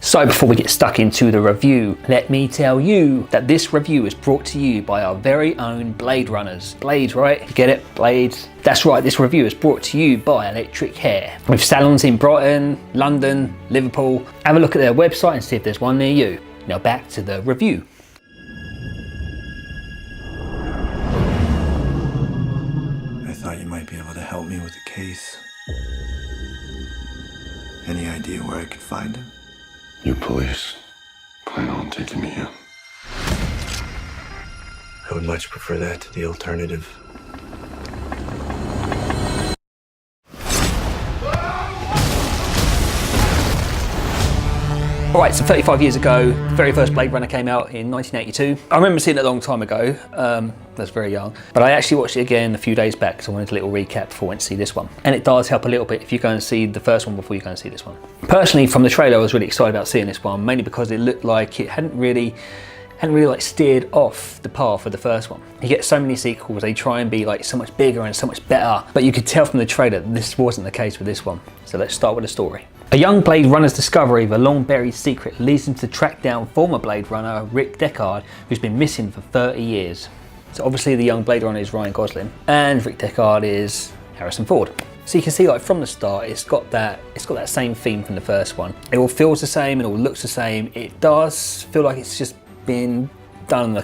So before we get stuck into the review, let me tell you that this review is brought to you by our very own Blade Runners. Blades, right? You get it? Blades. That's right, this review is brought to you by Electric Hair. With salons in Brighton, London, Liverpool. Have a look at their website and see if there's one near you. Now back to the review. I thought you might be able to help me with the case. Any idea where I could find him? You police plan on taking me in? I would much prefer that to the alternative. Alright, so 35 years ago, the very first Blade Runner came out in 1982. I remember seeing it a long time ago, I was very young, but I actually watched it again a few days back because I wanted a little recap before I went to see this one. And it does help a little bit if you go and see the first one before you go and see this one. Personally, from the trailer, I was really excited about seeing this one, mainly because it looked like it hadn't really like steered off the path of the first one. You get so many sequels, they try and be like so much bigger and so much better, but you could tell from the trailer that this wasn't the case with this one. So let's start with the story. A young Blade Runner's discovery of a long-buried secret leads him to track down former Blade Runner Rick Deckard, who's been missing for 30 years. So obviously the young Blade Runner is Ryan Gosling, and Rick Deckard is Harrison Ford. So you can see, like, from the start, it's got that same theme from the first one. It all feels the same, it all looks the same. It does feel like it's just been done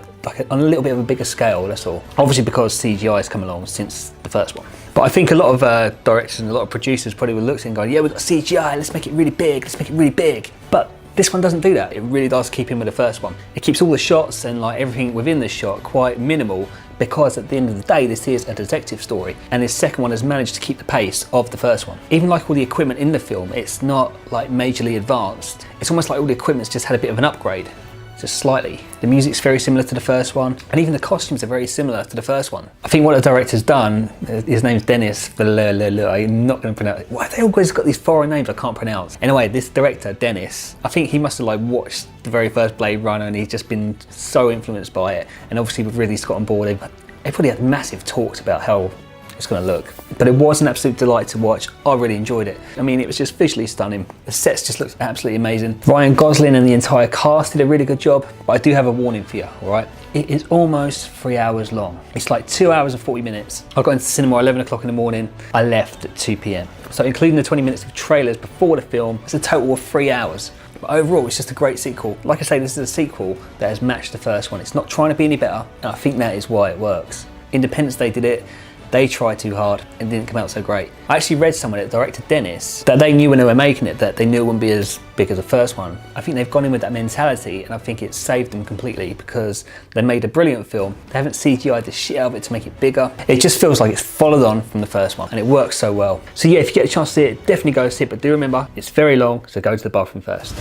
on a little bit of a bigger scale, that's all. Obviously because CGI has come along since the first one. But I think a lot of directors and a lot of producers probably would look at it and go, yeah, we've got CGI, let's make it really big, let's make it really big. But this one doesn't do that. It really does keep in with the first one. It keeps all the shots and like everything within the shot quite minimal, because at the end of the day, this is a detective story. And this second one has managed to keep the pace of the first one. Even like all the equipment in the film, it's not like majorly advanced. It's almost like all the equipment's just had a bit of an upgrade. Just slightly. The music's very similar to the first one, and even the costumes are very similar to the first one. I think what the director's done, his name's Dennis, I'm not going to pronounce it. Why have they always got these foreign names I can't pronounce? Anyway, this director, Dennis, I think he must have like watched the very first Blade Runner and he's just been so influenced by it. And obviously with Ridley Scott on board, everybody had massive talks about how it's going to look. But it was an absolute delight to watch. I really enjoyed it. I mean, it was just visually stunning. The sets just looked absolutely amazing. Ryan Gosling and the entire cast did a really good job. But I do have a warning for you, all right? It is almost 3 hours long. It's like 2 hours and 40 minutes. I got into the cinema at 11 o'clock in the morning. I left at 2 p.m. So including the 20 minutes of trailers before the film, it's a total of 3 hours. But overall, it's just a great sequel. Like I say, this is a sequel that has matched the first one. It's not trying to be any better, and I think that is why it works. Independence Day did it. They tried too hard and didn't come out so great. I actually read somewhere that director Dennis, that they knew when they were making it that they knew it wouldn't be as big as the first one. I think they've gone in with that mentality, and I think it saved them completely because they made a brilliant film. They haven't CGI'd the shit out of it to make it bigger. It just feels like it's followed on from the first one, and it works so well. So yeah, if you get a chance to see it, definitely go see it, but do remember, it's very long, so go to the bathroom first.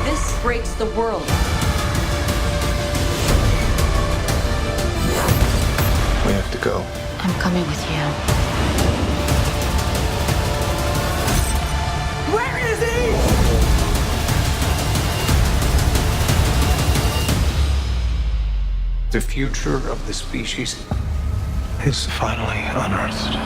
This breaks the world. We have to go. I'm coming with you. Where is he? The future of the species is finally unearthed.